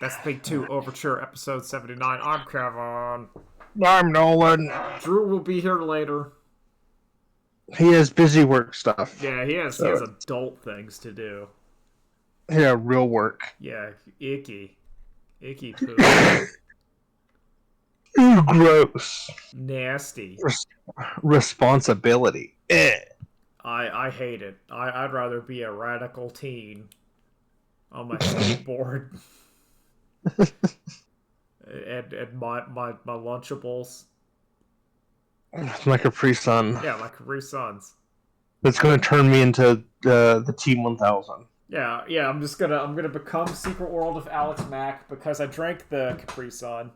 That's Thing 2, Overture, episode 79. I'm Kevin. I'm Nolan. Drew will be here later. He has busy work stuff. Yeah, he has adult things to do. Yeah, real work. Yeah, icky. Icky poo. Gross. Nasty. Responsibility. I hate it. I'd rather be a radical teen on my skateboard. and my Lunchables. My Capri Sun. Yeah, my Capri Suns. That's going to turn me into the Team 1000. Yeah. I'm gonna become Secret World of Alex Mack because I drank the Capri Sun.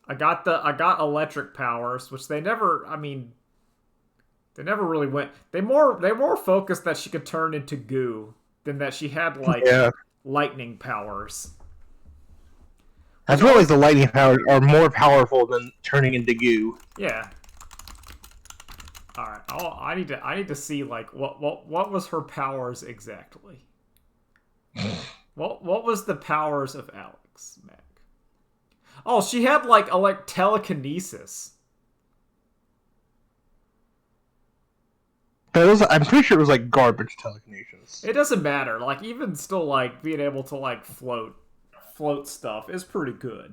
I got electric powers, which they never really went. They more focused that she could turn into goo than that she had lightning powers. I feel like the lightning powers are more powerful than turning into goo. Yeah. All right. I need to see like what was her powers exactly. What was the powers of Alex Mack? Oh, she had like telekinesis. I'm pretty sure it was like garbage telekinesis. It doesn't matter. Like even still, like being able to like float stuff is pretty good.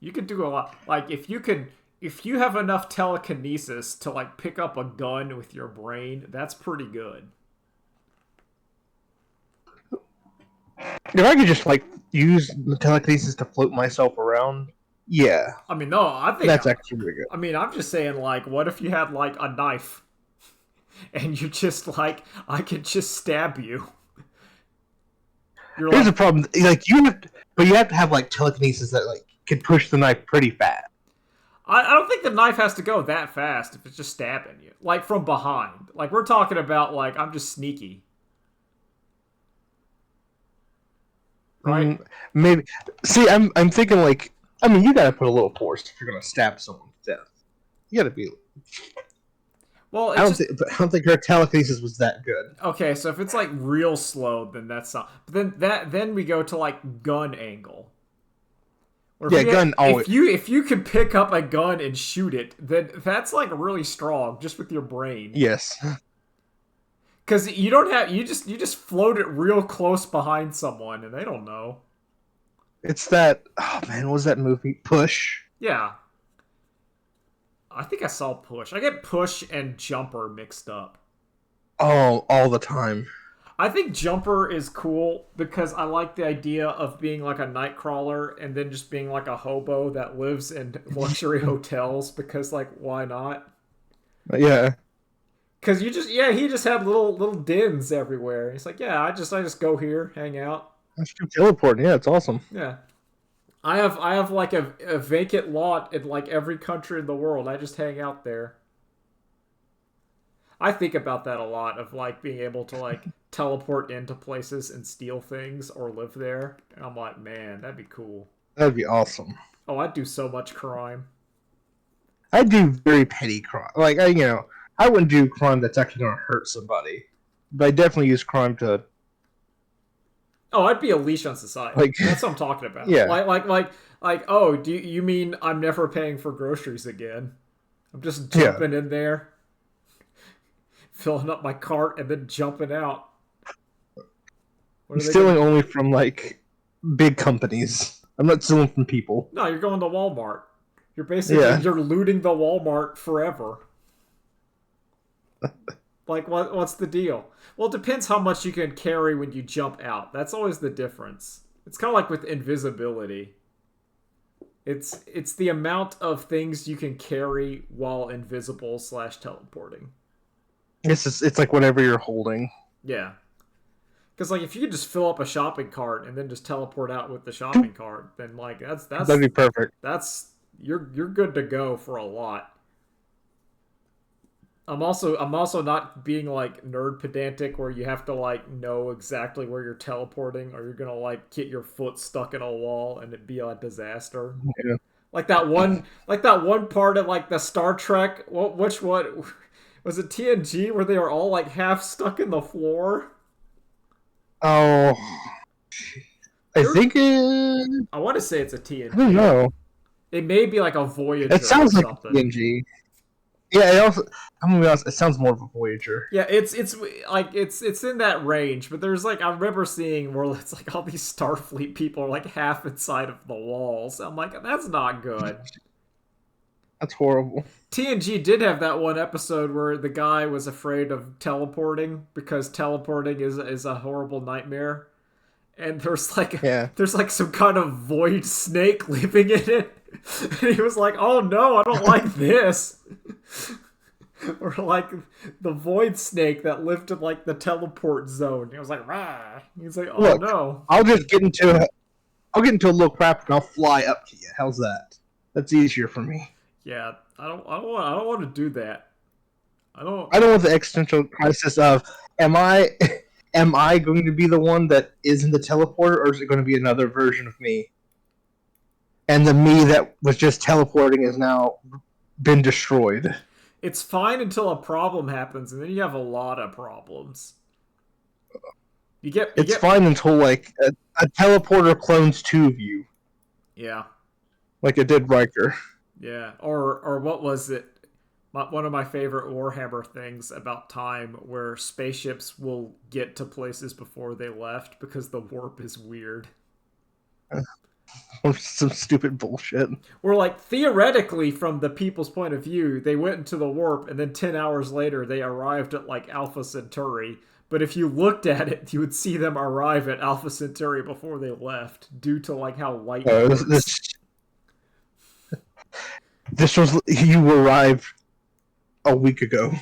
You could do a lot. Like if you have enough telekinesis to like pick up a gun with your brain, that's pretty good. If I could just like use the telekinesis to float myself around, yeah. I mean, no, I think that's actually really good. I mean, I'm just saying, like, what if you had like a knife, and you just like I could just stab you. Here's the problem: like you have to have like telekinesis that like can push the knife pretty fast. I don't think the knife has to go that fast if it's just stabbing you, like from behind. Like we're talking about, like I'm just sneaky. Right? Maybe. See, I'm thinking like, I mean, you gotta put a little force if you're gonna stab someone to death. You gotta be. Well, I don't think her telekinesis was that good. Okay, so if it's like real slow, then that's not. But then we go to like gun angle. Gun always. If you can pick up a gun and shoot it, then that's like really strong just with your brain. Yes. Because you don't have you just float it real close behind someone and they don't know. It's that what was that movie? Push. Yeah. I think I saw Push. I get Push and Jumper mixed up. Oh, all the time. I think Jumper is cool because I like the idea of being like a night crawler and then just being like a hobo that lives in luxury hotels because like why not? Yeah. Cause he just had little dens everywhere. He's like, yeah, I just go here, hang out. That's true. Teleporting, yeah, it's awesome. Yeah, I have like a vacant lot in like every country in the world. I just hang out there. I think about that a lot of like being able to like teleport into places and steal things or live there. And I'm like, man, that'd be cool. That'd be awesome. Oh, I'd do so much crime. I'd do very petty crime, like I wouldn't do crime that's actually going to hurt somebody, but I definitely use crime to. Oh, I'd be a leash on society. Like, that's what I'm talking about. Yeah. Like. Oh, do you mean I'm never paying for groceries again? I'm just jumping in there, filling up my cart, and then jumping out. Stealing only from like big companies. I'm not stealing from people. No, you're going to Walmart. You're basically you're looting the Walmart forever. Like, what's the deal? Well, it depends how much you can carry when you jump out. That's always the difference. It's kind of like with invisibility. It's the amount of things you can carry while invisible / teleporting. It's like whatever you're holding. Yeah. Because like if you could just fill up a shopping cart and then just teleport out with the shopping cart, then like that'd be perfect. You're good to go for a lot. I'm also not being like nerd pedantic where you have to like know exactly where you're teleporting or you're gonna like get your foot stuck in a wall and it'd be a disaster. Yeah. Like that one part of like the Star Trek. Which was it TNG where they were all like half stuck in the floor? Oh, I There, think it. I want to say it's a I don't TNG. know. It may be like a It Voyager or sounds like a something. TNG. Yeah, it also. I'm gonna be honest. It sounds more of a Voyager. Yeah, it's like it's in that range, but there's like I remember seeing where it's like all these Starfleet people are like half inside of the walls. I'm like, that's not good. That's horrible. TNG did have that one episode where the guy was afraid of teleporting because teleporting is a horrible nightmare. And Yeah. there's like some kind of void snake living in it. And he was like, "Oh no, I don't like this." Or like the void snake that lived in like the teleport zone. He was like, "Rah." He's like, "Oh Look, no." I'll just get into a. I'll get into a little crap and I'll fly up to you. How's that? That's easier for me. Yeah, I don't want to do that. I don't. I don't want the existential crisis of am I am I going to be the one that is in the teleporter, or is it going to be another version of me? And the me that was just teleporting has now been destroyed. It's fine until a problem happens, and then you have a lot of problems. You It's get fine until like a teleporter clones two of you, yeah. like it did Riker. Yeah, or what was it? One of my favorite Warhammer things about time, where spaceships will get to places before they left because the warp is weird. Or some stupid bullshit. Where like theoretically, from the people's point of view, they went into the warp, and then 10 hours later they arrived at like Alpha Centauri. But if you looked at it, you would see them arrive at Alpha Centauri before they left, due to like how light This, works. this was you arrived a week ago.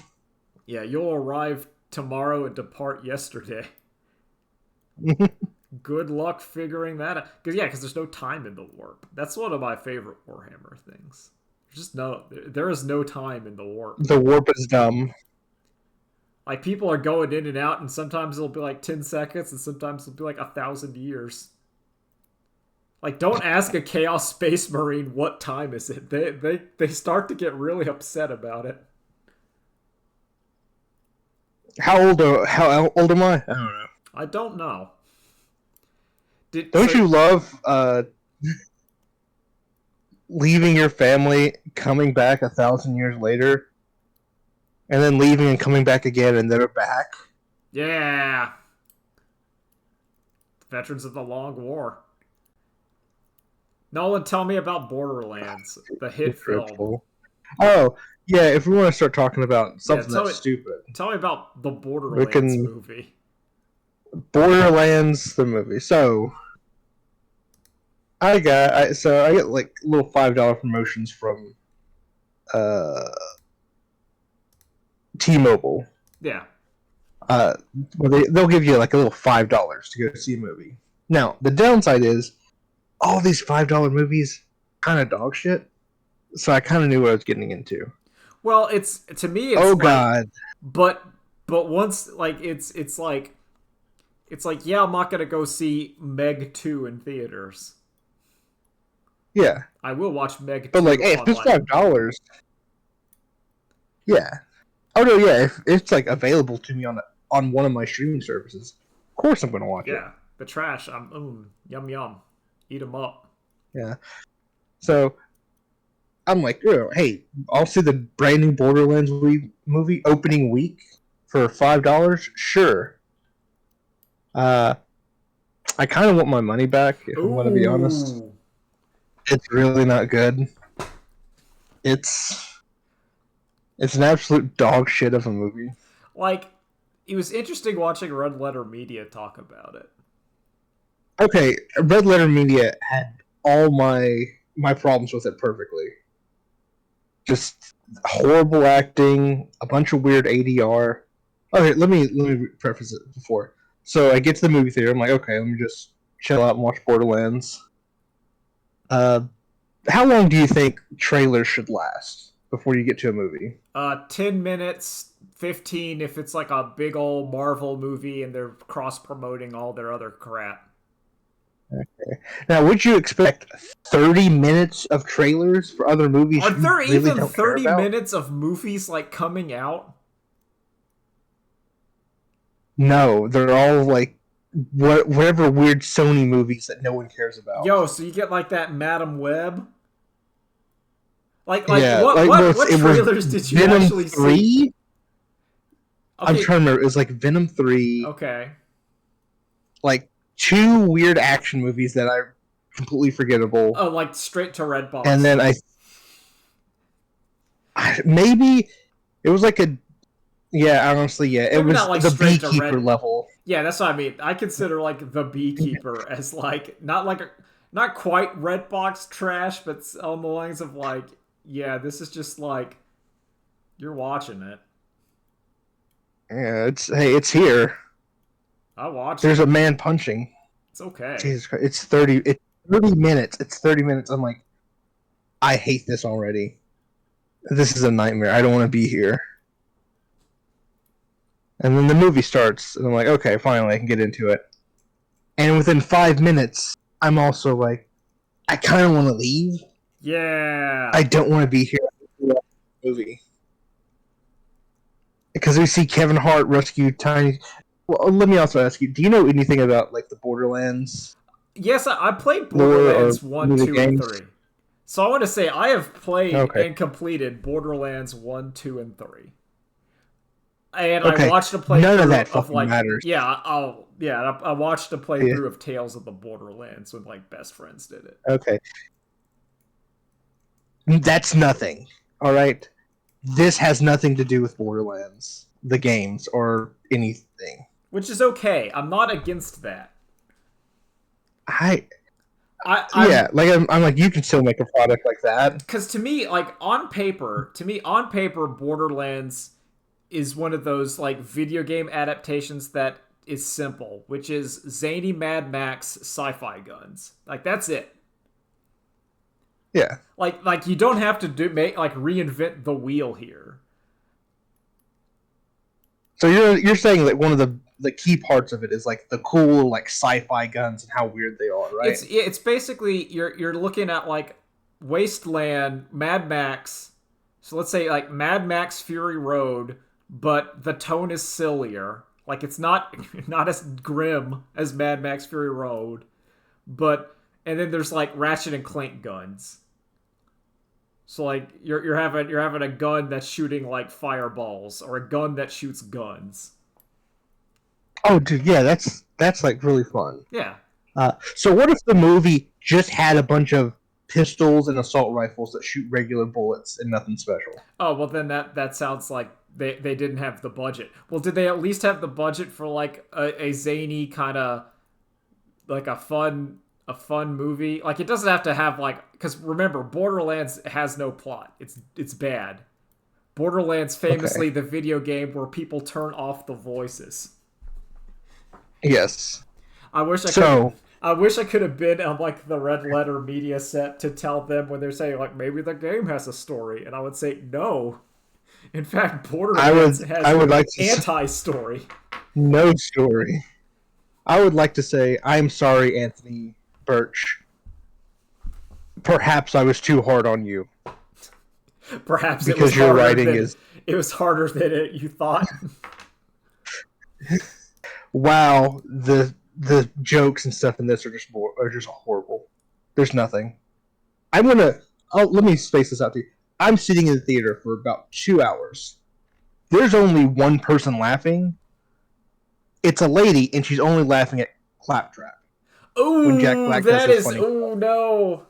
Yeah, you'll arrive tomorrow and depart yesterday. Good luck figuring that out. Because there's no time in the warp. That's one of my favorite Warhammer things. There's just there is no time in the warp. The warp is dumb. Like people are going in and out, and sometimes it'll be like 10 seconds, and sometimes it'll be like 1,000 years. Like, don't ask a Chaos Space Marine what time is it. They start to get really upset about it. How old am I? I don't know. I don't know. Don't you love leaving your family, coming back 1,000 years later, and then leaving and coming back again, and they're back? Yeah. Veterans of the Long War. Nolan, tell me about Borderlands, the hit film. Oh, yeah, if we want to start talking about something that's stupid. Tell me about the Borderlands movie. Borderlands, the movie. So, I get like little $5 promotions from T-Mobile. Yeah. They'll give you like a little $5 to go see a movie. Now, the downside is all these $5 movies kind of dog shit. So I kind of knew what I was getting into. Well, to me it's God. But once like it's like yeah, I'm not going to go see Meg 2 in theaters. Yeah. I will watch Meg 2. But like, hey, if it's $5, yeah. Oh no, yeah. If it's like available to me on one of my streaming services, of course I'm going to watch it. Yeah, the trash. Yum yum, eat them up. Yeah. So I'm like, hey, I'll see the brand new Borderlands movie opening week for $5. Sure. I kind of want my money back. If I'm going to be honest, it's really not good. It's an absolute dog shit of a movie. Like, it was interesting watching Red Letter Media talk about it. Okay, Red Letter Media had all my problems with it perfectly. Just horrible acting, a bunch of weird ADR. Okay, let me preface it before. So I get to the movie theater. I'm like, okay, let me just chill out and watch Borderlands. How long do you think trailers should last before you get to a movie? 10 minutes, 15 if it's like a big old Marvel movie and they're cross-promoting all their other crap. Okay. Now, would you expect 30 minutes of trailers for other movies? Are there really even 30 minutes of movies like coming out? No, they're all like whatever weird Sony movies that no one cares about. Yo, so you get like that Madam Web. Like Yeah, what like well, what what it was trailers did you Venom actually see? 3. I'm Okay, trying to remember. It was like Venom 3, okay. like two weird action movies that are completely forgettable, Oh, like straight to and Redbox. then maybe it was like a yeah. Honestly, yeah, it Maybe not was like the straight to Beekeeper Red. level. Yeah, that's what I mean. I consider like the Beekeeper as like a not quite Redbox trash, but on the lines of like, yeah, this is just like you're watching it. Yeah, it's here. I watched There's it. a man punching. It's okay. Jesus Christ, it's 30. It's 30 minutes. It's 30 minutes. I'm like, I hate this already. This is a nightmare. I don't want to be here. And then the movie starts, and I'm like, okay, finally, I can get into it. And within 5 minutes, I'm also like, I kind of want to leave. I Yeah. don't want to be here for the movie because we see Kevin Hart rescue Tiny. Well, let me also ask you: do you know anything about like the Borderlands Yes, I played lore or Borderlands 1, movie 2, and games? 3. So I want to say I have played Okay, and completed Borderlands 1, 2, and 3. And I okay, watched a none of playthrough that of fucking like matters. I watched a Yeah, playthrough of Tales of the Borderlands when like best friends did it. okay, that's nothing. All right, this has nothing to do with Borderlands, the games, or anything. Which is okay. I'm not against that. I I'm yeah, like I'm like you can still make a product like that. because to me on paper Borderlands is one of those like video game adaptations that is simple, which is zany Mad Max sci-fi guns. Like that's it. Yeah. Like you don't have to do make like reinvent the wheel here. So you're saying that one of the key parts of it is like the cool like sci-fi guns and how weird they are, right? It's basically you're looking at like Wasteland, Mad Max. So let's say like Mad Max Fury Road, but the tone is sillier. Like it's not not as grim as Mad Max Fury Road, but and then there's like Ratchet and Clank guns. So like you're having a gun that's shooting like fireballs or a gun that shoots guns. Oh, dude, yeah, that's like really fun. Yeah. So what if the movie just had a bunch of pistols and assault rifles that shoot regular bullets and nothing special? Oh well, then that sounds like they didn't have the budget. Well, did they at least have the budget for like a zany kind of like a fun movie? Like it doesn't have to have like because remember Borderlands has no plot. It's bad. Borderlands Okay. famously the video game where people turn off the voices. Yes. I wish I could. So I wish I could have been on like the red letter media set to tell them when they're saying like maybe the game has a story, and I would say no. In fact, Borderlands I has would like to anti-story. no story. I would like to say I'm sorry, Anthony Birch. Perhaps I was too hard on you Perhaps because your writing it was harder than you thought. wow, the jokes and stuff in this are just horrible. There's nothing. I'm gonna let me space this out to you. I'm sitting in the theater for about 2 hours. There's only one person laughing. It's a lady, and she's only laughing at Claptrap when Jack Oh, Black does that his is. funny. Oh no.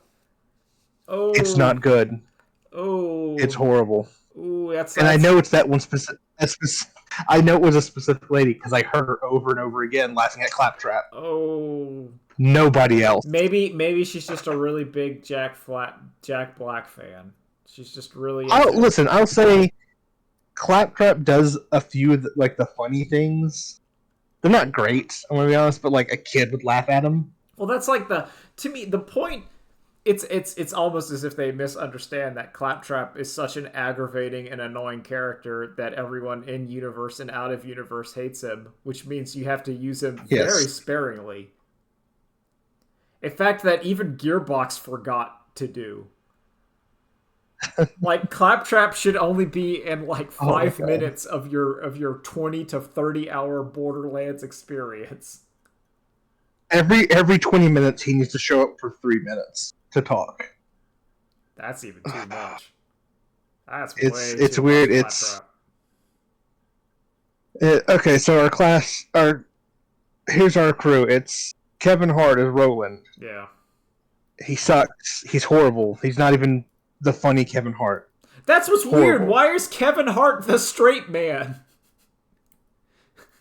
It's Oh. not good. It's Oh. horrible. Oh, And I know it's that one specific. I know it was a specific lady because I heard her over and over again laughing at Claptrap. Oh. Nobody else. Maybe she's just a really big Jack Black fan. She's just really I'll into. listen. I'll say Claptrap does a few of like the funny things. They're not great. I'm gonna be honest, but like a kid would laugh at them. Well, that's like the to me the point. It's almost as if they misunderstand that Claptrap is such an aggravating and annoying character that everyone in universe and out of universe hates him, which means you have to use him very Yes. sparingly. A fact that even Gearbox forgot to do. Like Claptrap should only be in like Oh my 5 god. minutes of your 20 to 30 hour Borderlands experience. every 20 minutes he needs to show up for 3 minutes to talk. That's even too much. That's way It's too much weird. claptrap. Okay. So here's our crew. It's Kevin Hart as Roland. Yeah. He sucks. He's horrible. He's not even the funny Kevin Hart. That's what's Horrible. weird. Why is Kevin Hart the straight man?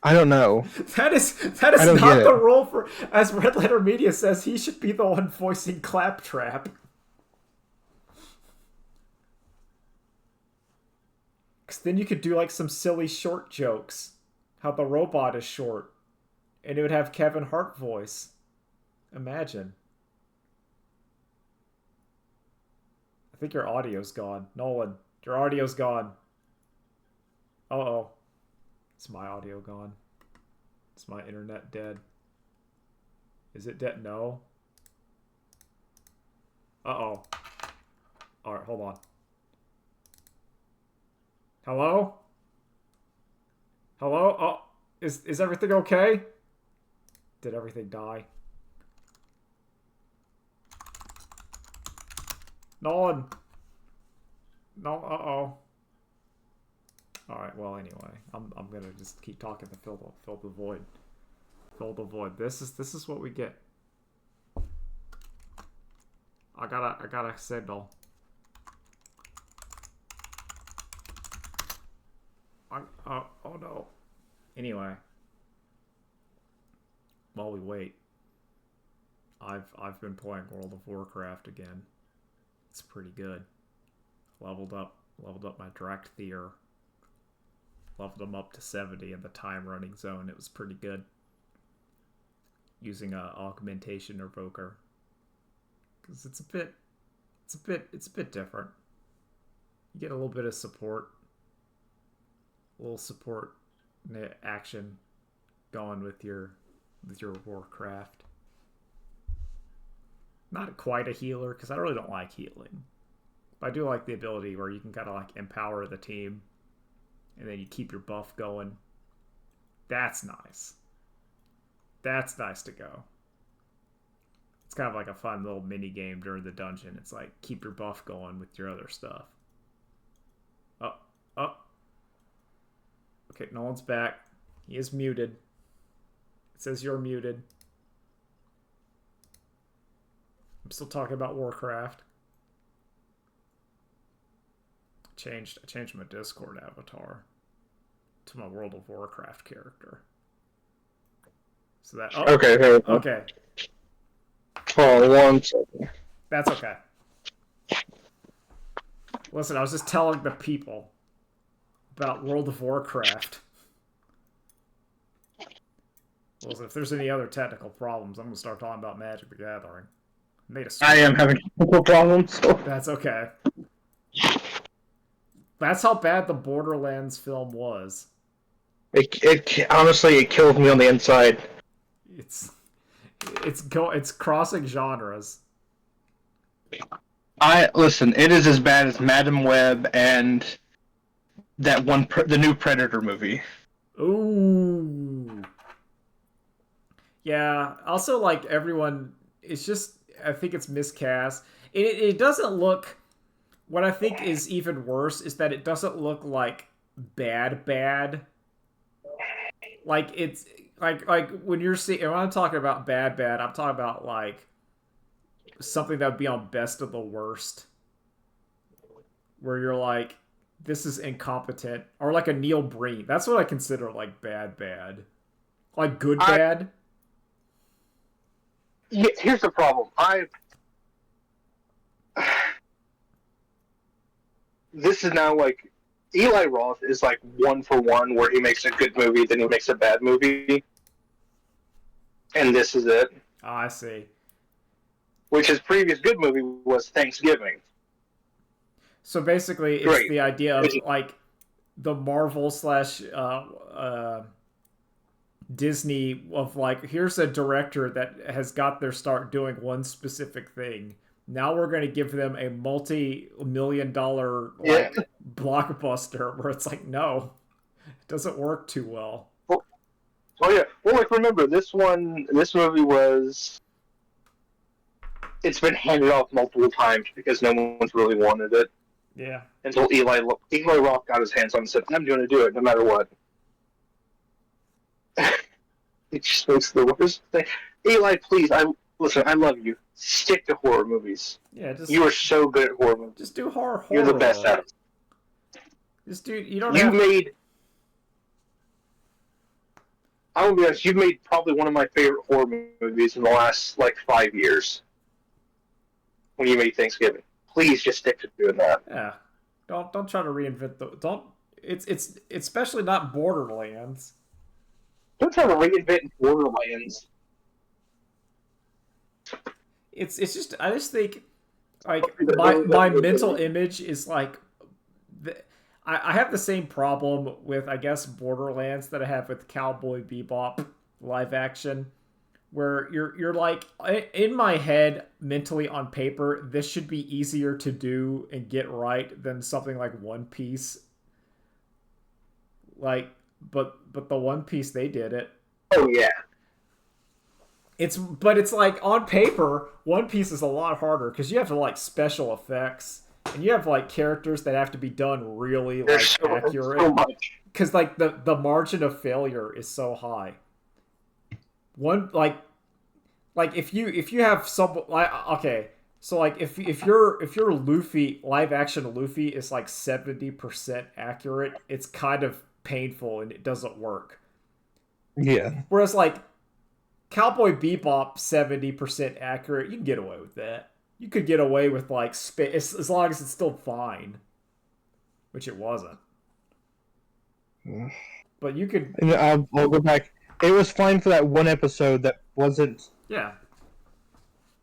I don't know. That is not the role for, as Red Letter Media says, he should be the one voicing Claptrap. Because then you could do like some silly short jokes. How the robot is short. And it would have Kevin Hart voice. Imagine. I think your audio's gone. Nolan, your audio's gone. Uh-oh. Is my audio gone? Is my internet dead? Is it dead? No. Uh-oh. Alright, hold on. Hello? Hello? Oh, is everything okay? Did everything die? Nolan! No, uh-oh. Alright, well, anyway. I'm gonna just keep talking to fill the void. Fill the void. This is what we get. I got a signal. Oh no. Anyway. While we wait. I've been playing World of Warcraft again. It's pretty good. Leveled up my Drakthir. Leveled them up to 70 in the time running zone. It was pretty good. Using a augmentation evoker. Because it's a bit different. You get a little bit of support. A little support action going with your Warcraft. Not quite a healer, because I really don't like healing. But I do like the ability where you can kind of like empower the team. And then you keep your buff going. That's nice. That's nice to go. It's kind of like a fun little mini game during the dungeon. It's like, keep your buff going with your other stuff. Oh. Okay, Nolan's back. He is muted. It says you're muted. I'm still talking about Warcraft. I changed my Discord avatar to my World of Warcraft character. So that Okay, here we go. Okay. Hold on 1 second. That's okay. Listen, I was just telling the people about World of Warcraft. Listen, if there's any other technical problems, I'm gonna start talking about Magic the Gathering. I am having technical problems. So. That's okay. That's how bad the Borderlands film was. It honestly, it killed me on the inside. It's crossing genres. Listen. It is as bad as Madam Web and that one, the new Predator movie. Ooh. Yeah. Also, like everyone, it's just I think it's miscast. It doesn't look. What I think is even worse is that it doesn't look like bad. Like it's like when you're seeing when I'm talking about bad, I'm talking about like something that would be on best of the worst, where you're like, this is incompetent, or like a Neil Breen. That's what I consider like bad, like good bad. Yeah, here's the problem. This is now like Eli Roth is like 1-for-1, where he makes a good movie, then he makes a bad movie, and this is it. Oh, I see. Which his previous good movie was Thanksgiving. So basically, it's the idea of like the Marvel / Disney of like, here's a director that has got their start doing one specific thing. Now we're going to give them a multi-million-dollar blockbuster where it's like, no, it doesn't work too well. Oh yeah. Well, like remember this one. This movie was. It's been handed off multiple times because no one's really wanted it Yeah. until Eli Roth got his hands on it and said, "I'm going to do it no matter what." It just makes the worst thing. Eli, please, listen. I love you. Stick to horror movies. Yeah, just You are so good at horror movies. just do horror You're the best horror. at it. Just do. You don't You have. made. I will be honest. You've made probably one of my favorite horror movies in the last like 5 years. When you made Thanksgiving, please just stick to doing that. Yeah. Don't try to reinvent the. Don't. It's especially not Borderlands. Don't try to reinvent Borderlands. It's just I just think like my mental image is like the, I have the same problem with I guess Borderlands that I have with Cowboy Bebop live action where you're like in my head mentally on paper this should be easier to do and get right than something like One Piece like but the One Piece they did it. Oh yeah. It's like on paper, One Piece is a lot harder because you have to like special effects and you have like characters that have to be done really like accurate. So much. Because like the margin of failure is so high. One like if you have some like okay so like if you're Luffy live action Luffy is like 70% accurate, it's kind of painful and it doesn't work. Yeah. Whereas like Cowboy Bebop 70% accurate, you can get away with that. You could get away with like as long as it's still fine, which it wasn't. But you could. And I'll go back. It was fine for that one episode that wasn't. Yeah.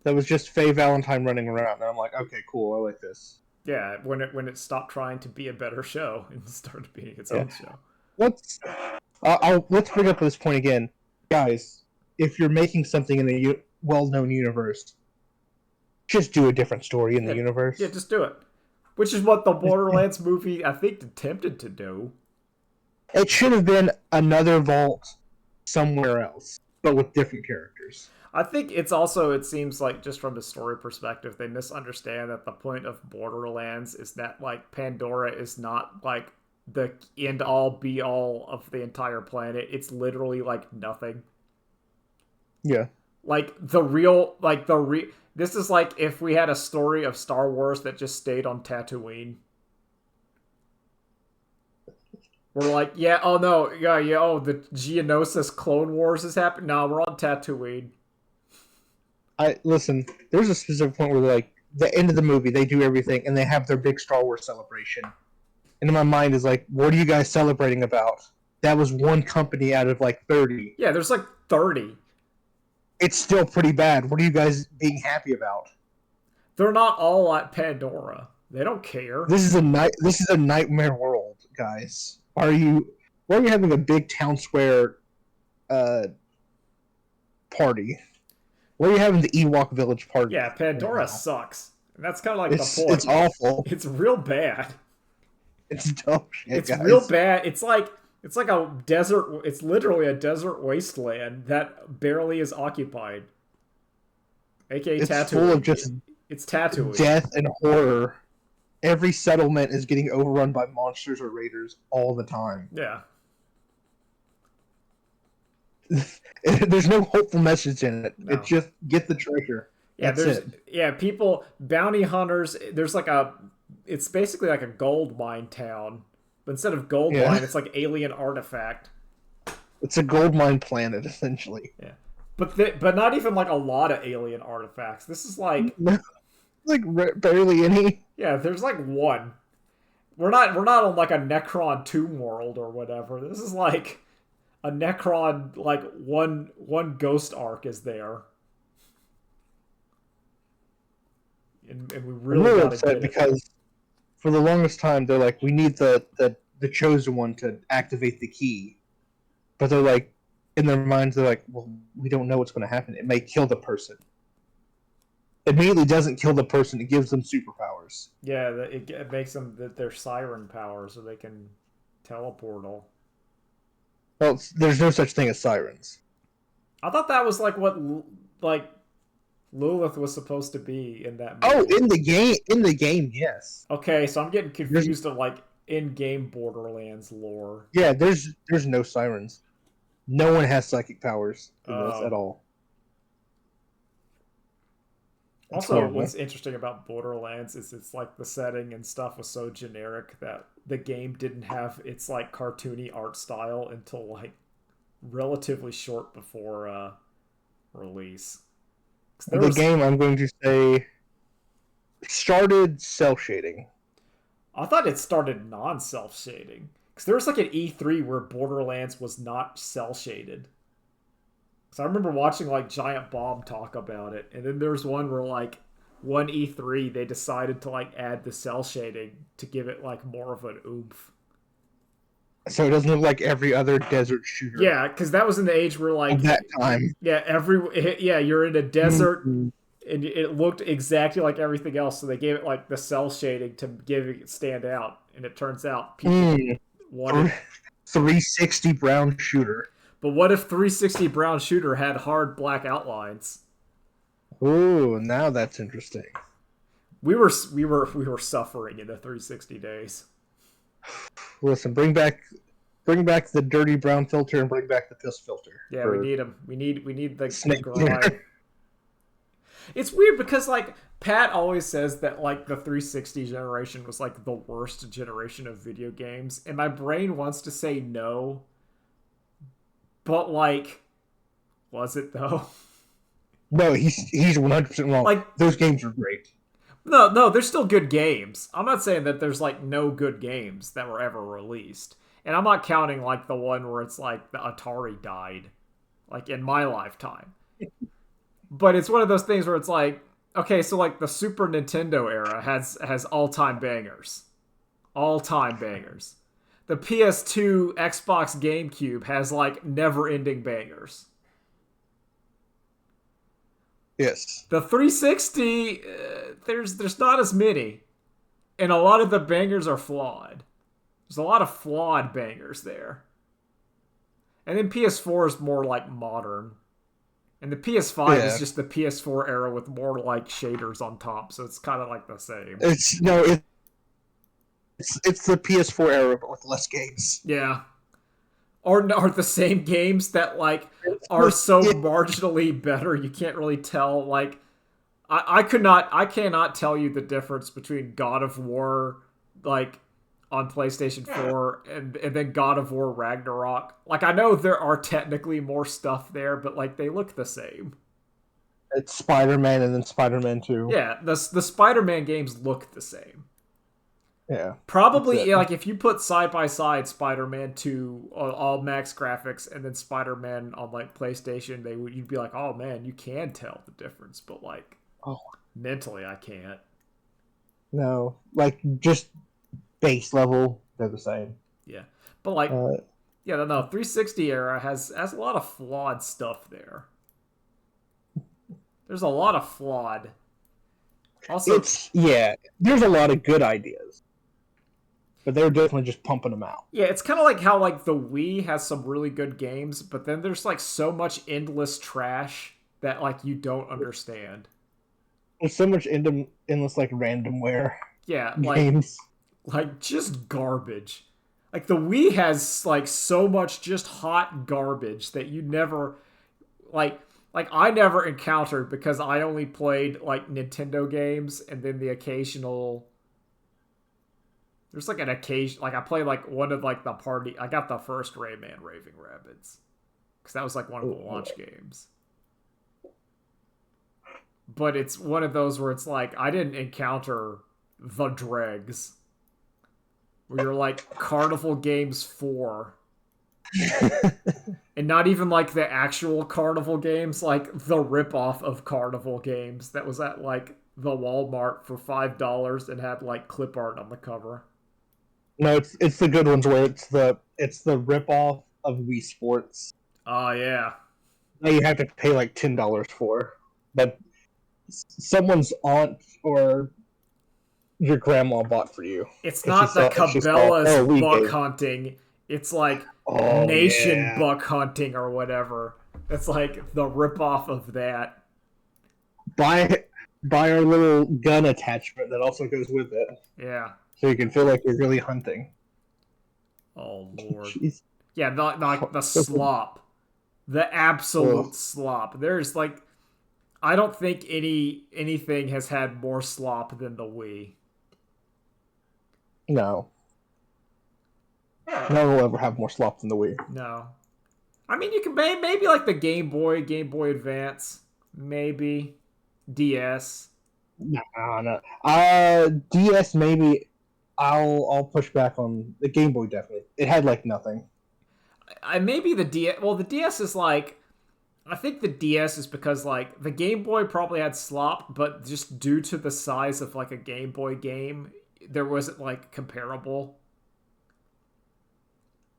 That was just Faye Valentine running around, and I'm like, okay, cool, I like this. Yeah, when it stopped trying to be a better show and started being its own show. Let's bring up this point again, guys. If you're making something in a well-known universe, just do a different story in the universe. Yeah, just do it. Which is what the Borderlands movie, I think, attempted to do. It should have been another vault somewhere else, but with different characters. I think it's also, it seems like, just from a story perspective, they misunderstand that the point of Borderlands is that, like, Pandora is not, like, the end-all, be-all of the entire planet. It's literally, like, nothing. Yeah. Like, this is like if we had a story of Star Wars that just stayed on Tatooine. We're like, yeah, oh no, yeah, oh, the Geonosis Clone Wars is happening. No, we're on Tatooine. Listen, there's a specific point where, like, the end of the movie, they do everything, and they have their big Star Wars celebration. And in my mind is like, what are you guys celebrating about? That was one company out of, like, 30. Yeah, there's, like, 30. It's still pretty bad. What are you guys being happy about? They're not all at Pandora. They don't care. This is a nightmare world, guys. Why are you having a big town square party? Why are you having the Ewok village party? Yeah, Pandora sucks. And that's kind of like the point. It's awful. It's real bad. It's dumb shit, It's guys. real bad. It's like a desert. It's literally a desert wasteland that barely is occupied. AKA it's Tatooine. full of just it's Tatooine. Death and horror. Every settlement is getting overrun by monsters or raiders all the time. Yeah. There's no hopeful message in it. No. It's just get the treasure. Yeah, That's it. People, bounty hunters. There's like it's basically like a gold mine town, but instead of gold mine, it's like alien artifact. It's a gold mine planet, essentially. Yeah, but not even like a lot of alien artifacts. This is like barely any. Yeah, there's like one. We're not on like a Necron tomb world or whatever. This is like a Necron, like one ghost arc is there. And we really I'm gotta upset get because for the longest time they're like, we need the chosen one to activate the key, but they're like, in their minds they're like, well, we don't know what's going to happen. It may kill the person. It immediately doesn't kill the person. It gives them superpowers. Yeah, it makes them their siren power, so they can teleport all. Well, there's no such thing as sirens. I thought that was like what like Lilith was supposed to be in that Oh, movie. in the game, yes. Okay, so I'm getting There's confused of like in-game Borderlands lore. yeah, there's no sirens. No one has psychic powers in this at Oh. all. It's Also, horrible. what's interesting about Borderlands is it's like the setting and stuff was so generic that the game didn't have its like cartoony art style until like relatively short before release. 'Cause there The was, game, I'm going to say, started cell shading. I thought it started non-self shading because there was like an E3 where Borderlands was not cell shaded. So I remember watching like Giant Bomb talk about it, and then there's one where like one E3 they decided to like add the cell shading to give it like more of an oomph. So it doesn't look like every other desert shooter Yeah, because that was in the age where of like that time. yeah you're in a desert Mhm. and it looked exactly like everything else, so they gave it like the cell shading to give it stand out, and it turns out people Mm. wanted. 360 brown shooter. But what if 360 brown shooter had hard black outlines? Ooh, now that's interesting. We were suffering in the 360 days. Listen, bring back the dirty brown filter and bring back the piss filter Yeah, we for need them. We need the Snake Eater. grind. It's weird because like Pat always says that like the 360 generation was like the worst generation of video games, and my brain wants to say no, but like, was it though? No, he's 100% wrong. Like, Those games are great. no, there's still good games. I'm not saying that there's like no good games that were ever released, and I'm not counting like the one where it's like the Atari died, like in my lifetime. But it's one of those things where it's like, okay, so like the Super Nintendo era has all-time bangers. All-time bangers. The PS2, Xbox, GameCube has like never-ending bangers. Yes. The 360 there's not as many, and a lot of the bangers are flawed. There's a lot of flawed bangers there. And then PS4 is more like modern. And the PS5 is Yeah. just the PS4 era with more like shaders on top, so it's kind of like the same. It's no, it's the PS4 era but with less games. Yeah. Or the same games that like are so Yeah. marginally better you can't really tell. Like I cannot tell you the difference between God of War like on PlayStation 4 and then God of War Ragnarok. Like I know there are technically more stuff there, but like they look the same. It's Spider-Man and then Spider-Man 2. Yeah, the Spider-Man games look the same. Yeah. Probably like if you put side by side Spider-Man 2 on all max graphics and then Spider-Man on like PlayStation, you'd be like, "Oh man, you can tell the difference." But like Oh, mentally I can't. no. Like just base level, they're the same. Yeah. But like Uh, yeah, no, 360 era has a lot of flawed stuff there. There's a lot of flawed. Also, there's a lot of good ideas. But they're definitely just pumping them out. yeah, it's kind of like how like the Wii has some really good games, but then there's like so much endless trash that like you don't understand. There's so much endless like randomware Yeah, games. like just garbage. Like the Wii has like so much just hot garbage that you never like I never encountered because I only played like Nintendo games and then the occasional there's like an occasion like I played like one of like the party I got the first Rayman Raving Rabbids because that was like one of the launch games. But it's one of those where it's like I didn't encounter the dregs where you're like Carnival Games 4 and not even like the actual Carnival games, like the ripoff of Carnival games that was at like the Walmart for $5 and had like clip art on the cover. No, it's the good ones where it's the ripoff of Wii Sports. Oh yeah. Now you have to pay like $10 for, but someone's aunt or your grandma bought for you. It's And not the she saw Cabela's Wii buck game. hunting. It's like Oh Nation yeah. Buck Hunting or whatever. It's like the ripoff of that. Buy buy our little gun attachment that also goes with it, Yeah. so you can feel like you're really hunting. Oh Lord. Jeez. Yeah, the slop, the absolute Ugh. slop. There's like, I don't think anything has had more slop than the Wii. No, no one will ever have more slop than the Wii. No, I mean you can maybe like the Game Boy Advance, maybe DS. No, no. DS maybe. I'll push back on the Game Boy. Definitely, it had like nothing. I maybe the DS. Well, the DS is like, I think the DS is because like the Game Boy probably had slop, but just due to the size of like a Game Boy game, there wasn't like comparable.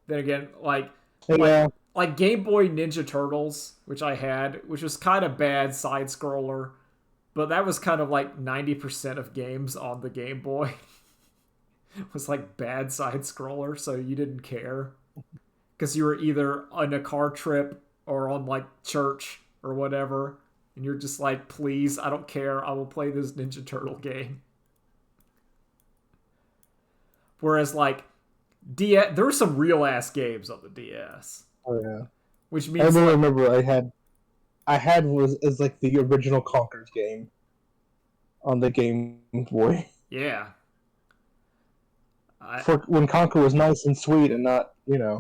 Then again, like Yeah, like Game Boy Ninja Turtles, which I had, which was kind of bad side scroller, but that was kind of like 90% of games on the Game Boy was like bad side scroller, so you didn't care because you were either on a car trip or on like church or whatever, and you're just like, please, I don't care, I will play this Ninja Turtle game. Whereas like DS, there were some real ass games on the DS, oh yeah. which I means like, remember I had was is like the original Conker's game on the Game Boy. yeah, I For when Conker was nice and sweet and not,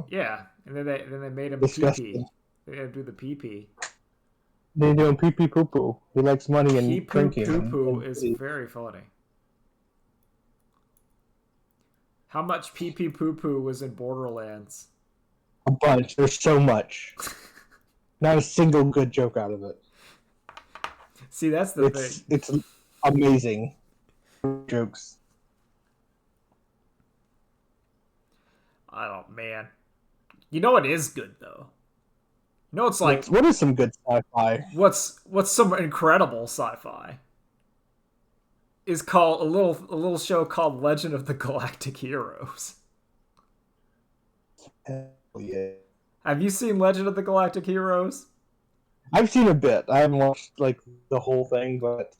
yeah, and then they made him pee disgusting. pee. They had to do the pee pee. They do him pee pee poo poo. He likes money Pee and poo drinking poo and, poo and is titties. very funny. How much pee pee poo poo was in Borderlands? A bunch. There's so much. Not a single good joke out of it. See, that's the thing. It's amazing jokes. I don't, man. You know what is good though? You know it's like, What is some good sci-fi? what's some incredible sci-fi is called a little show called Legend of the Galactic Heroes. Hell yeah. Have you seen Legend of the Galactic Heroes? I've seen a bit. I haven't watched like the whole thing, but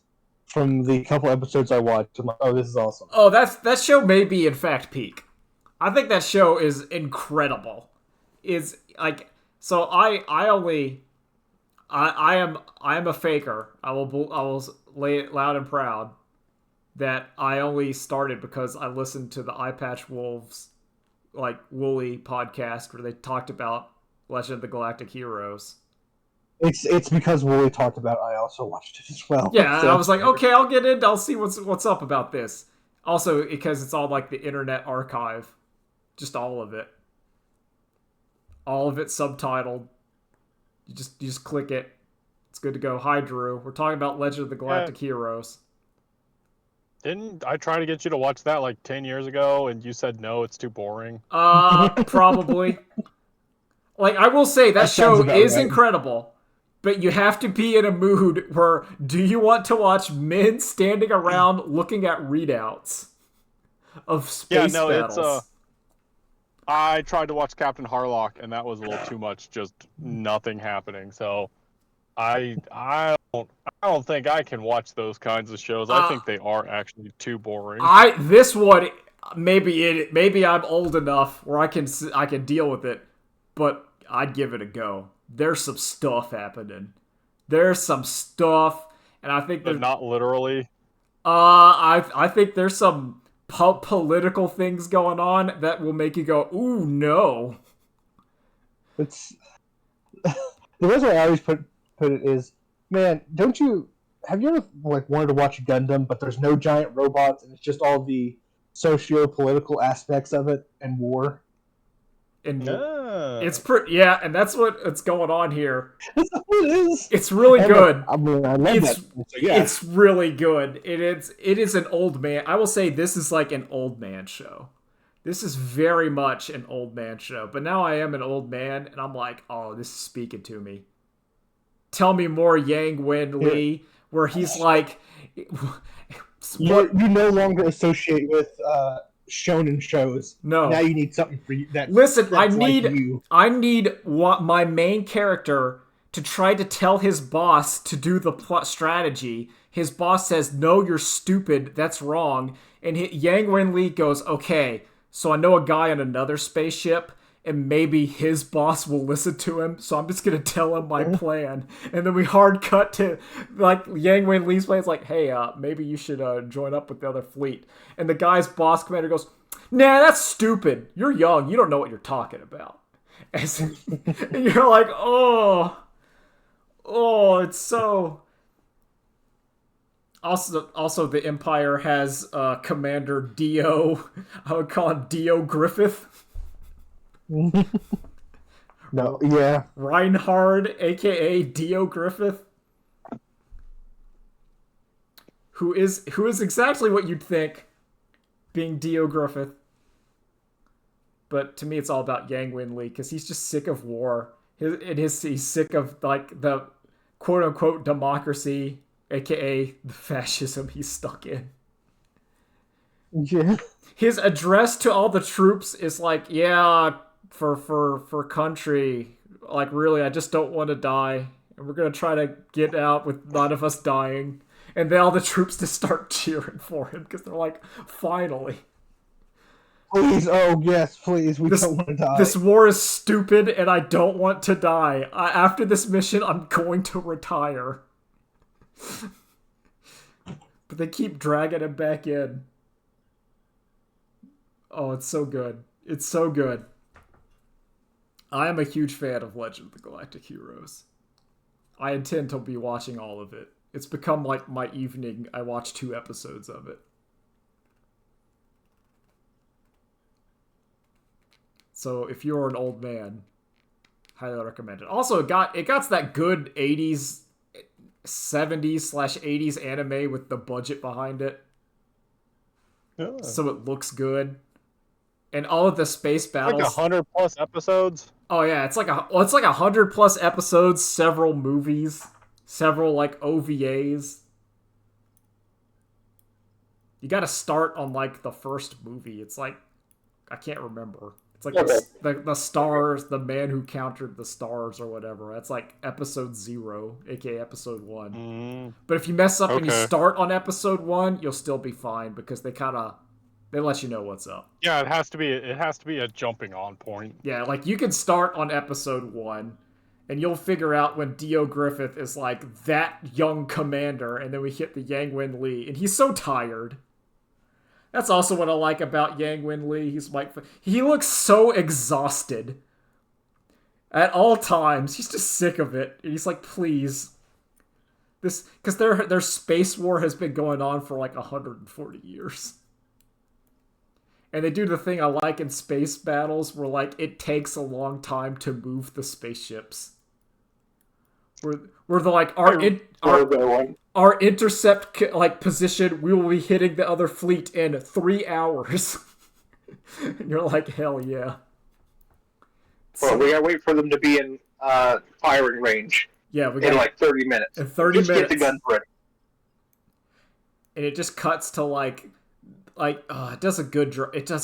from the couple episodes I watched, I'm like, oh, this is awesome. Oh, that show may be in fact peak. I think that show is incredible. Is like, so I am a faker. I will lay it loud and proud that I only started because I listened to the Eye Patch Wolves like Woolly podcast where they talked about Legend of the Galactic Heroes. It's because Wooly talked about it, I also watched it as well. Yeah, and I So was like, okay, I'll get in. I'll see what's up about this. Also, because it's all like the Internet Archive, just all of it subtitled. You just click it. It's good to go. Hi, Drew. We're talking about Legend of the Yeah, Galactic Heroes. didn't I try to get you to watch that like 10 years ago and you said no, it's too boring? Probably. Like I will say that that sounds show about is right. incredible, but you have to be in a mood where do you want to watch men standing around looking at readouts of Yeah, space no, battles? I tried to watch Captain Harlock and that was a little too much, just nothing happening. So I don't think I can watch those kinds of shows. I Uh, think they are actually too boring. I this one maybe I'm old enough where I can deal with it, but I'd give it a go. There's some stuff happening. There's some stuff, and I think But not literally. I think there's some political things going on that will make you go, ooh no. It's the reason I always put it is, man, don't you have you ever like wanted to watch Gundam, but there's no giant robots and it's just all the socio-political aspects of it and war? And Yeah. it's pretty, yeah, and that's what's going on here. That's what it is. It's really And, good. I mean, I love It's that. So yeah, it's really good. It is an old man. I will say this is like an old man show. This is very much an old man show. But now I am an old man, and I'm like, oh, this is speaking to me. Tell me more, Yang Wen Lee, where he's like, you no longer associate with shonen shows. No. Now you need something for you Listen, that's like you. I need what my main character to try to tell his boss to do the plot strategy. His boss says, "No, you're stupid. That's wrong." And Yang Wenli goes, "Okay, so I know a guy on another spaceship, and maybe his boss will listen to him. So I'm just gonna tell him my plan." And then we hard cut to like Yang Wenli's plan. It's like, "Hey, maybe you should join up with the other fleet." And the guy's boss commander goes, "Nah, that's stupid. You're young. You don't know what you're talking about." And you're like, it's so. Also, the Empire has Commander Dio. I would call him Dio Griffith. No, yeah. Reinhard, aka Dio Griffith, who is exactly what you'd think, being Dio Griffith. But to me, it's all about Yang Wenli because he's just sick of war. He's sick of like the quote unquote democracy, aka the fascism he's stuck in. Yeah. His address to all the troops is like, "Yeah, for country, like really, I just don't want to die, and we're gonna try to get out with none of us dying." And then all the troops just start cheering for him because they're like, "Finally." Please, oh yes, please, we don't want to die. This war is stupid, and I don't want to die. After this mission, I'm going to retire. But they keep dragging him back in. Oh, it's so good. It's so good. I am a huge fan of Legend of the Galactic Heroes. I intend to be watching all of it. It's become like my evening. I watch 2 episodes of it. So if you're an old man, highly recommend it. Also, it got that good 80s, 70s/80s anime with the budget behind it. Yeah. So it looks good. And all of the space battles, like 100+ episodes. Oh yeah, it's like 100+ episodes, several movies, several like OVAs. You got to start on like the first movie. It's like I can't remember. It's like the stars, the man who countered the stars or whatever. That's like episode 0, aka episode 1. But if you mess up and you start on episode 1, you'll still be fine because they let you know what's up. Yeah, it has to be a jumping on point. Yeah, like you can start on episode 1 and you'll figure out when Dio Griffith is like that young commander, and then we hit the Yang Wenli and he's so tired. That's also what I like about Yang Wenli. He's like, he looks so exhausted at all times. He's just sick of it. And he's like, please. Because their space war has been going on for like 140 years. And they do the thing I like in space battles where like it takes a long time to move the spaceships. Where they're like, our intercept like position, we will be hitting the other fleet in 3 hours. And you're like, hell yeah. Well, we gotta wait for them to be in firing range. Yeah, in like 30 minutes. In 30 minutes. Get the guns ready. And it just cuts to like it does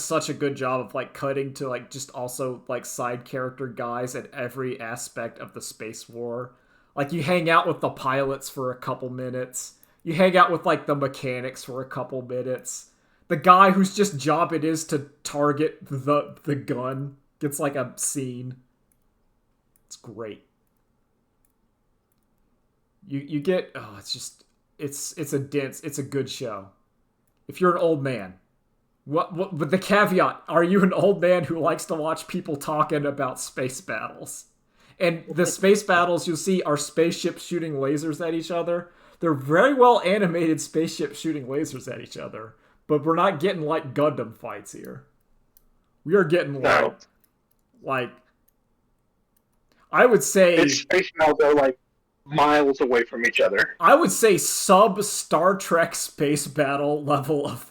such a good job of like cutting to like just also like side character guys at every aspect of the space war. Like you hang out with the pilots for a couple minutes. You hang out with like the mechanics for a couple minutes. The guy whose just job it is to target the gun gets like a scene. It's great. You get it's a good show. If you're an old man, what with the caveat, are you an old man who likes to watch people talking about space battles? And the space battles you'll see are spaceships shooting lasers at each other. They're very well animated spaceships shooting lasers at each other, but we're not getting like Gundam fights here. We are getting like I would say it's space battles are like miles away from each other. I would say sub Star Trek space battle level of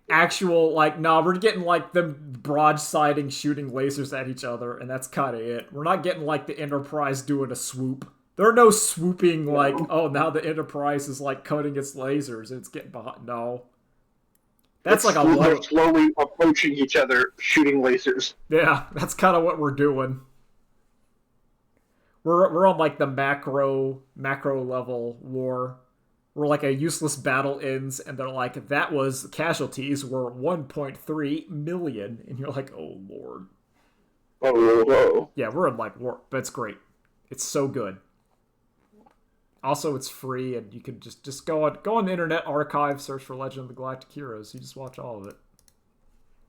actual we're getting like them broadsiding shooting lasers at each other, and that's kind of it. We're not getting like the Enterprise doing a swoop. There are no swooping like, oh, now the Enterprise is like cutting its lasers and it's getting behind. No, That's like a low. They're slowly approaching each other, shooting lasers. Yeah, that's kind of what we're doing. We're on like the macro level war. Where like a useless battle ends, and they're like, that was casualties were 1.3 million, and you're like, oh lord. Oh. Yeah, we're in like war, but it's great. It's so good. Also, it's free, and you can just go on the Internet Archive, search for Legend of the Galactic Heroes. You just watch all of it.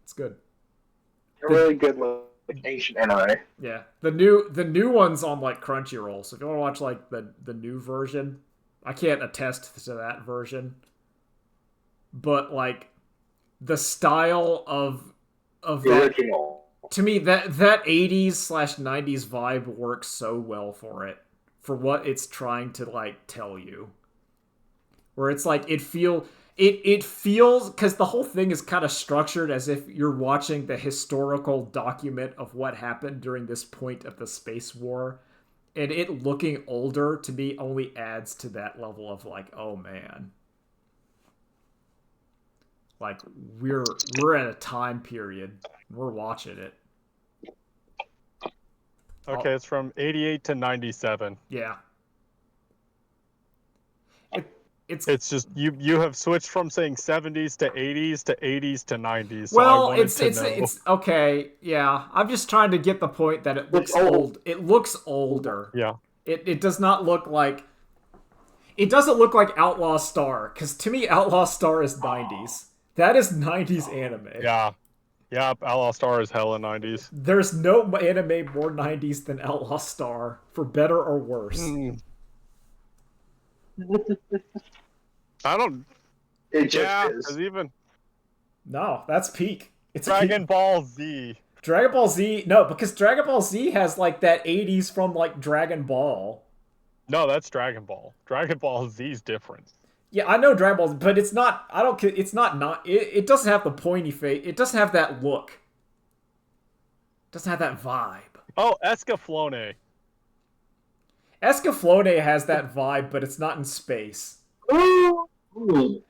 It's good. They're really good like ancient anime. Yeah, the new one's on like Crunchyroll. So if you want to watch like the new version, I can't attest to that version, but like the style of The that, original. to me, that 80s/90s vibe works so well for it, for what it's trying to like tell you. Where it's like it feels, because the whole thing is kind of structured as if you're watching the historical document of what happened during this point of the space war, and it looking older to me only adds to that level of like, oh man, like we're at a time period, we're watching it. Okay, it's from 88 to 97. Yeah. It's just you have switched from saying 70s to 80s to 80s to 90s. So Well, I wanted to know. it's okay. Yeah, I'm just trying to get the point that it looks It's old. old. It looks older. Yeah. It does not look like. It doesn't look like Outlaw Star, because to me, Outlaw Star is 90s. That is 90s anime. Yeah. Yeah, Outlaw Star is hella 90s. There's no anime more 90s than Outlaw Star, for better or worse. I don't. It just Yeah, is. because even No, that's peak. It's Dragon peak. Ball Z. Dragon Ball Z. No, because Dragon Ball Z has like that 80s from like Dragon Ball. No, that's Dragon Ball. Dragon Ball Z is different. Yeah, I know Dragon Ball, but it's not. I don't. It's not. It doesn't have the pointy face. It doesn't have that look. It doesn't have that vibe. Oh, Escaflowne. Escaflowne has that vibe, but it's not in space. Ooh.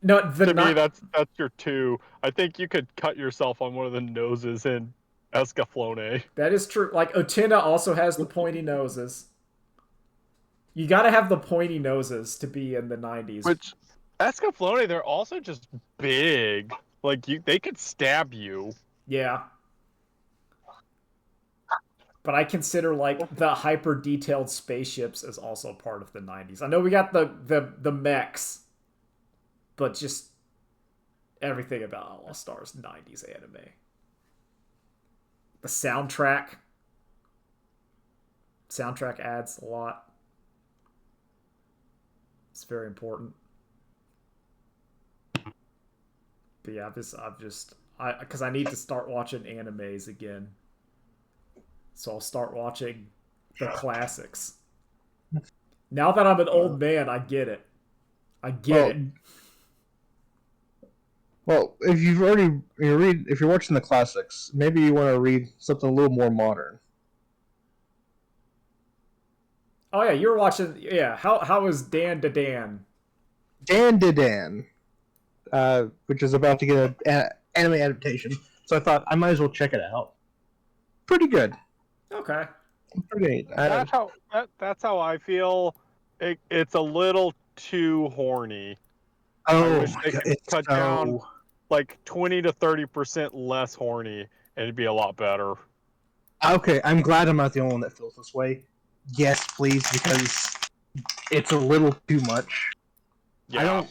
No, To me, that's your two. I think you could cut yourself on one of the noses in Escaflowne. that is true. Like Otina also has the pointy noses. You got to have the pointy noses to be in the 90s. Which Escaflowne, they're also just big. Like they could stab you. Yeah. But I consider like the hyper detailed spaceships as also part of the 90s. I know we got the mechs, but just everything about Outlaw Star's 90s anime. The soundtrack adds a lot. It's very important. But yeah, because I need to start watching animes again. So I'll start watching the classics. Now that I'm an old man, I get it. I get it. Well, if you're watching the classics, maybe you want to read something a little more modern. Oh yeah, you're watching. Yeah, how is Dan to Dan? Dan to Dan, which is about to get an anime adaptation. So I thought I might as well check it out. Pretty good. Okay. Pretty. That's how I feel. It's a little too horny. I Oh wish my they god! could It's cut down like 20 to 30% less horny, and it'd be a lot better. Okay, I'm glad I'm not the only one that feels this way. Yes, please, because it's a little too much. Yeah.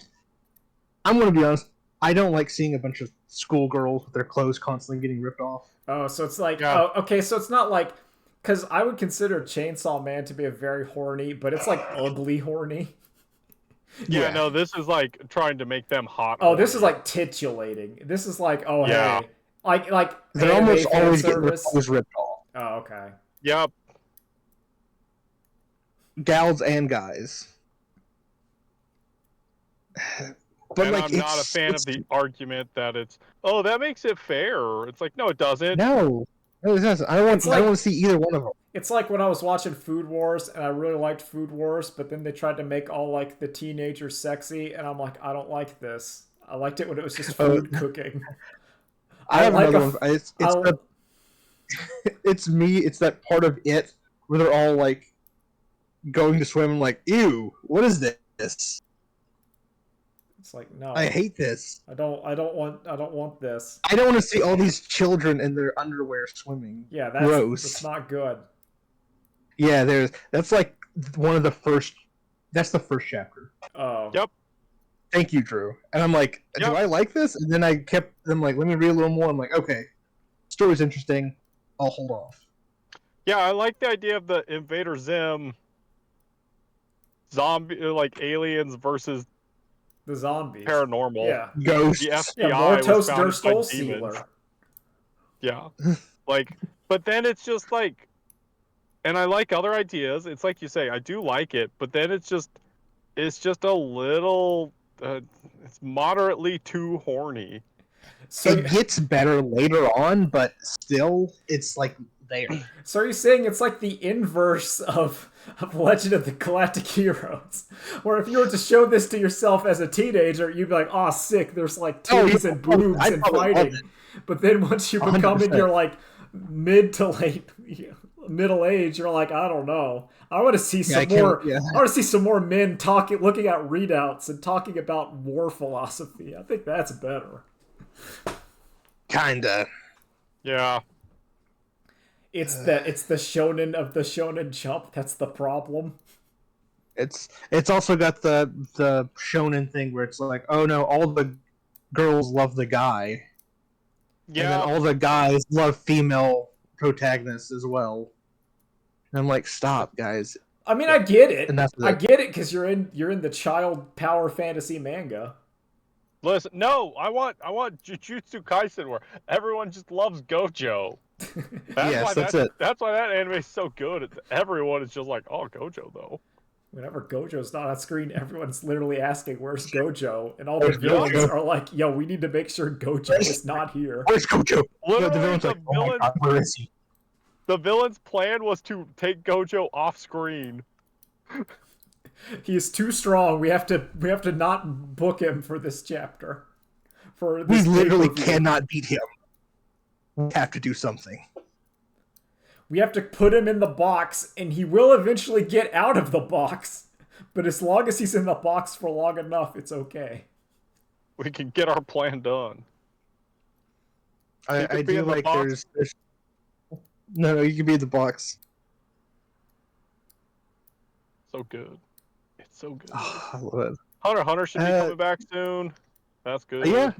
I'm gonna be honest. I don't like seeing a bunch of schoolgirls with their clothes constantly getting ripped off. Oh, so it's like, Yeah. oh, okay, so it's not like, because I would consider Chainsaw Man to be a very horny, but it's like ugly horny. Yeah, Yeah. no, this is like trying to make them hot. Oh, this is horny. like titulating. This is like, oh Yeah. hey, like They're anime almost fan always getting their service. clothes ripped off. Oh, okay. Yep. Gals and guys. But And like, I'm not a fan of the argument that it's, oh, that makes it fair. It's like, no, it doesn't. No, it doesn't. I don't want to see either one of them. It's like when I was watching Food Wars, and I really liked Food Wars, but then they tried to make all like the teenagers sexy, and I'm like, I don't like this. I liked it when it was just Oh, food cooking. I I have like another a. one. I, It's me. It's that part of it where they're all like going to swim. Like, ew, what is this? it's like I no, hate this. I don't want this. I don't want to see all these children in their underwear swimming. Yeah, that's Gross. not good. Yeah, that's like one of the first. That's the first chapter. Oh, Yep. Thank you, Drew. And I'm like, do Yep. I like this? And then I'm like, let me read a little more. I'm like, okay, story's interesting. I'll hold off. Yeah, I like the idea of the Invader Zim zombie, like aliens versus the zombies. paranormal. Yeah, Ghosts. The yeah. FBI was Mortos der founded by Stole demons. Sealer. Yeah. Like, but then it's just like, and I like other ideas. It's like you say, I do like it, but then it's just a little, it's moderately too horny. So, It gets better later on, but still, it's like there. so are you saying it's like the inverse of Legend of the Galactic Heroes, where if you were to show this to yourself as a teenager, you'd be like, "Oh, sick! There's like Oh, yeah, titties and boobs I'd and probably love fighting." it. But then once you become in 100%. your like mid to late middle age, you're like, I don't know. I want to see Yeah, I some can't. more. Yeah, I want to see some more men talking, looking at readouts and talking about war philosophy. I think that's better. kinda. Yeah. It's the shonen of the shonen jump. That's the problem. It's also got the shonen thing where it's like, oh no, all the girls love the guy, and then Yeah. all the guys love female protagonists as well. And I'm like, stop, guys. I mean, I get it. Enough of I it. get it because you're in the child power fantasy manga. Listen, no, I want Jujutsu Kaisen where everyone just loves Gojo. Yes, that's it. That's why that anime is so good. Everyone is just like, oh, Gojo though. Whenever Gojo's not on screen, everyone's literally asking, "Where's Gojo?" And all the Where's villains Gojo? are like, "Yo, we need to make sure Gojo is not here." Where's Gojo? Literally, The villain's like, oh my god, where is he? The villain's plan was to take Gojo off screen. He is too strong. We have to not book him for this chapter. For We this literally pay-per-view. cannot beat him. We have to do something. We have to put him in the box, and he will eventually get out of the box. But as long as he's in the box for long enough, it's okay. We can get our plan done. He I could be do in the like box. there's no, you can be in the box. So good. It's so good. Oh, I love it. Hunter x Hunter should be coming back soon. That's good. Yeah,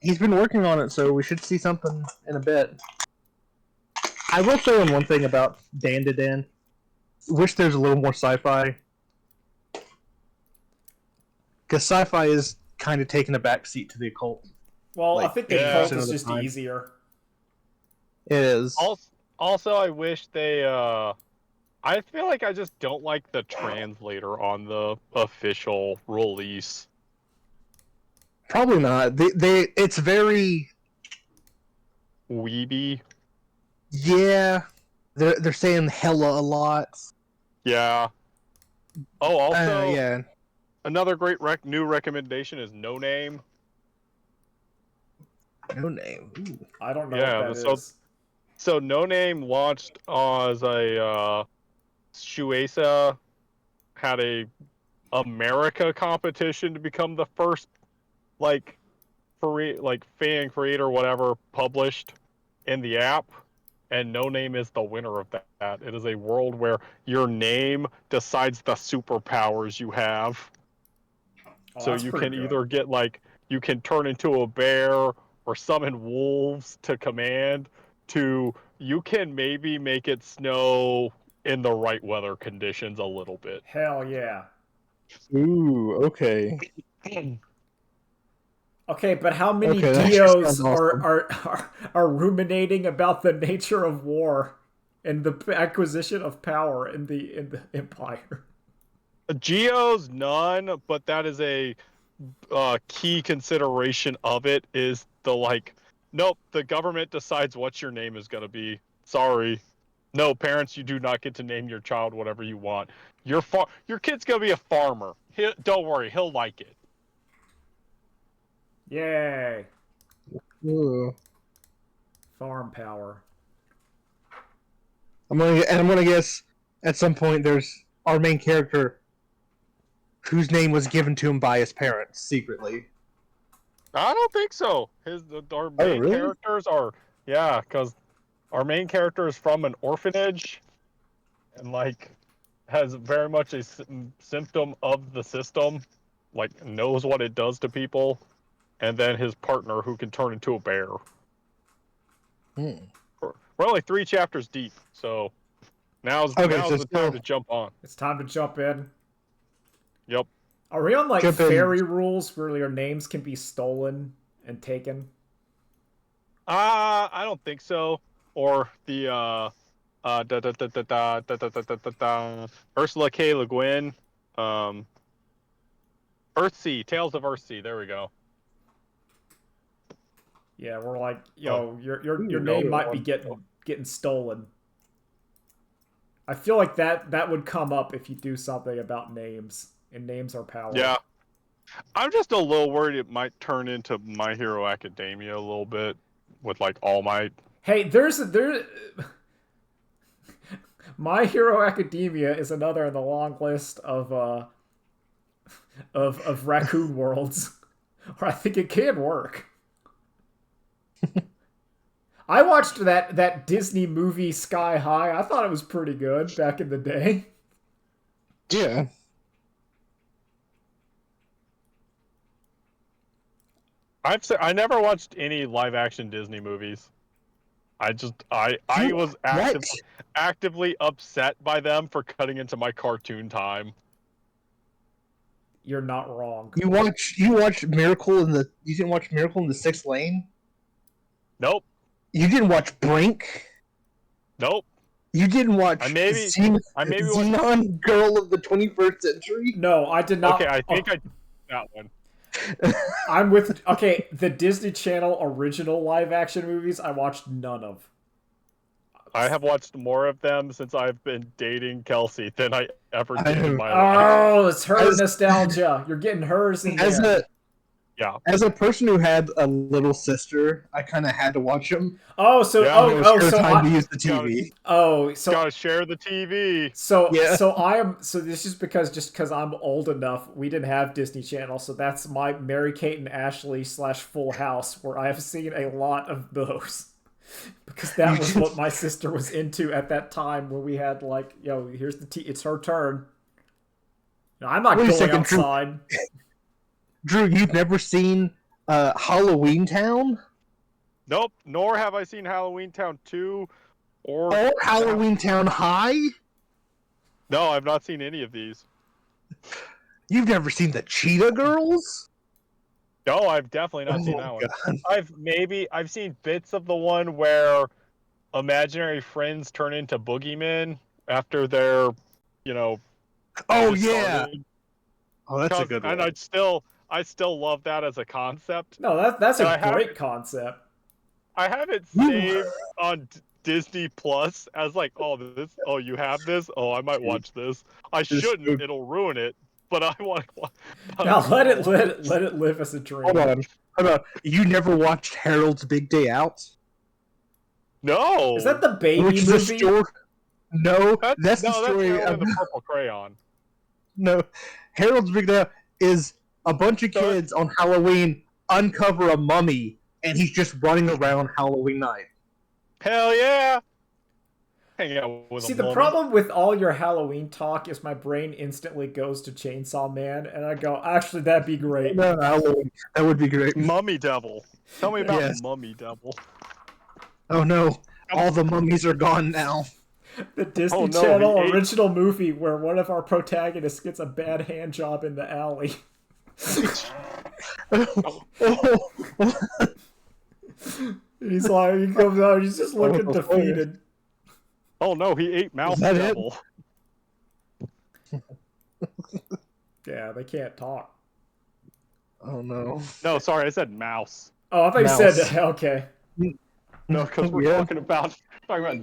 he's been working on it, so we should see something in a bit. I will throw in one thing about Dan to Dan. Wish there's a little more sci-fi. Because sci-fi is kind of taking a back seat to the occult. Well, I Like, think the yeah. cult 80% is of the just time. easier. It is. Also, I wish they. I feel like I just don't like the translator on the official release. Probably not. It's very Weeby. yeah. They're saying hella a lot. Yeah. Oh, also, Yeah. another great new recommendation is No Name. No name. Ooh. I don't know Yeah, what that so- is. So No Name launched as a Shueisha had a America competition to become the first like fan creator whatever published in the app, and No Name is the winner of that. It is a world where your name decides the superpowers you have. Oh, So that's you pretty can good. either get you can turn into a bear or summon wolves to command, to you can maybe make it snow in the right weather conditions a little bit. Hell yeah. Ooh. Okay. Okay, but how many Okay, that Dios sounds awesome. are ruminating about the nature of war and the acquisition of power in the empire? Geo's none, but that is a key consideration of it is nope, the government decides what your name is going to be. Sorry. No, parents, you do not get to name your child whatever you want. Your kid's going to be a farmer. Don't worry, he'll like it. Yay! Ugh. Farm power. I'm gonna guess at some point there's our main character whose name was given to him by his parents secretly. I don't think so. Our main really? characters are because our main character is from an orphanage, and like has very much a symptom of the system, like knows what it does to people, and then his partner who can turn into a bear. Hmm. We're only 3 chapters deep, so now's Okay, now's so the still time to jump on. It's time to jump in. Yep. Are we on like Jump in. fairy rules where your names can be stolen and taken? I don't think so. Or the Ursula K. Le Guin, Earthsea, Tales of Earthsea. There we go. Yeah, we're like, Oh. your name might be getting stolen. I feel like that would come up if you do something about names, and names are power. Yeah. I'm just a little worried it might turn into My Hero Academia a little bit with like All Might. Hey, My Hero Academia is another in the long list of raccoon worlds where I think it can work. I watched that Disney movie Sky High. I thought it was pretty good back in the day. Yeah. I never watched any live action Disney movies. I was actively upset by them for cutting into my cartoon time. You're not wrong. You didn't watch Miracle in the Sixth Lane? Nope. You didn't watch Brink? Nope. You didn't watch Xenon Girl of the 21st Century? No, I did not. Okay, I think I did that one. I'm with the Disney Channel original live action movies I watched none of. I have watched more of them since I've been dating Kelsey than I ever did in my life. Oh, it's her nostalgia. You're getting hers in there. As a person who had a little sister, I kind of had to watch them. Time to use the TV. Gotta share the TV. So this is because I'm old enough. We didn't have Disney Channel, so that's my Mary Kate and Ashley / Full House, where I have seen a lot of those. Because that was what my sister was into at that time, where we had like, here's the it's her turn. No, I'm not going outside. Drew, you've never seen Halloween Town? Nope, nor have I seen Halloween Town 2 or Halloween Town High? No, I've not seen any of these. You've never seen the Cheetah Girls? No, I've definitely not seen that one. I've seen bits of the one where imaginary friends turn into boogeymen after they're, Oh yeah. Oh, that's a good one. And I still love that as a concept. No, that's a great concept. I have it saved on Disney Plus as like, you have this? Oh, I might watch this. I shouldn't. It'll ruin it. But I want to. Now let it live as a dream. Hold on. You never watched Harold's Big Day Out? No. Is that the baby movie? No, that's the story of the Purple Crayon. No, Harold's Big Day Out is a bunch of kids on Halloween uncover a mummy, and he's just running around Halloween night. Hell yeah! Hanging out with See, the problem with all your Halloween talk is my brain instantly goes to Chainsaw Man, and I go, actually, that'd be great. No, that would be great. Mummy Devil. Tell me about Mummy Devil. Oh no, all the mummies are gone now. The Disney Channel original movie where one of our protagonists gets a bad hand job in the alley. He's like, he comes out, he's just looking defeated. Oh no, he ate Mouse Devil. Yeah, they can't talk. Oh no. No, sorry, I said mouse. Oh, I thought you said okay. No, because we're talking about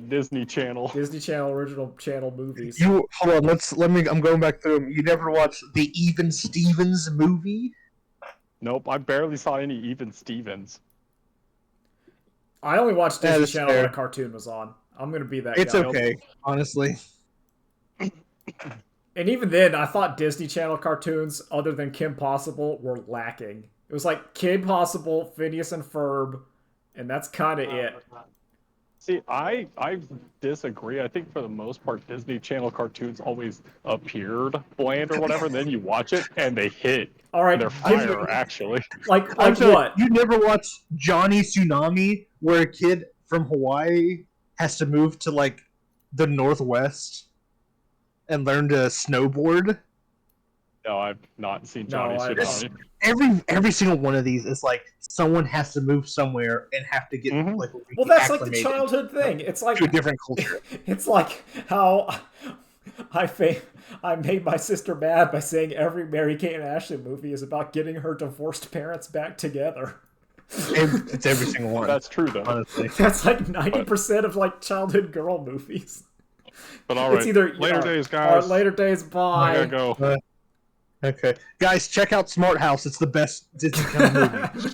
Disney Channel. Disney Channel original channel movies. Hold on, I'm going back through them. You never watched the Even Stevens movie? Nope, I barely saw any Even Stevens. I only watched Yeah, Disney that's Channel when fair. a cartoon was on. I'm gonna be that It's guy. okay, honestly. And even then, I thought Disney Channel cartoons, other than Kim Possible, were lacking. It was like Kim Possible, Phineas and Ferb, and that's kind of it. See, I disagree. I think for the most part, Disney Channel cartoons always appeared bland or whatever. And then you watch it and they hit. All right, They're give me fire, actually. I'm like sorry, what? you never watched Johnny Tsunami, where a kid from Hawaii has to move to like the Northwest and learn to snowboard? No, I've not seen No, Johnny I Tsunami. Every single one of these is like someone has to move somewhere and have to get Mhm. like Well, that's like the acclimated childhood thing. It's like to a different culture. it's like how I made my sister mad by saying every Mary Kate and Ashley movie is about getting her divorced parents back together. It's every single one. That's true, though. Honestly. That's like 90% of like childhood girl movies. But all right, It's either later days, All right, guys. later days. I Bye. gotta go. Okay, guys, check out Smart House. It's the best Disney Channel movie.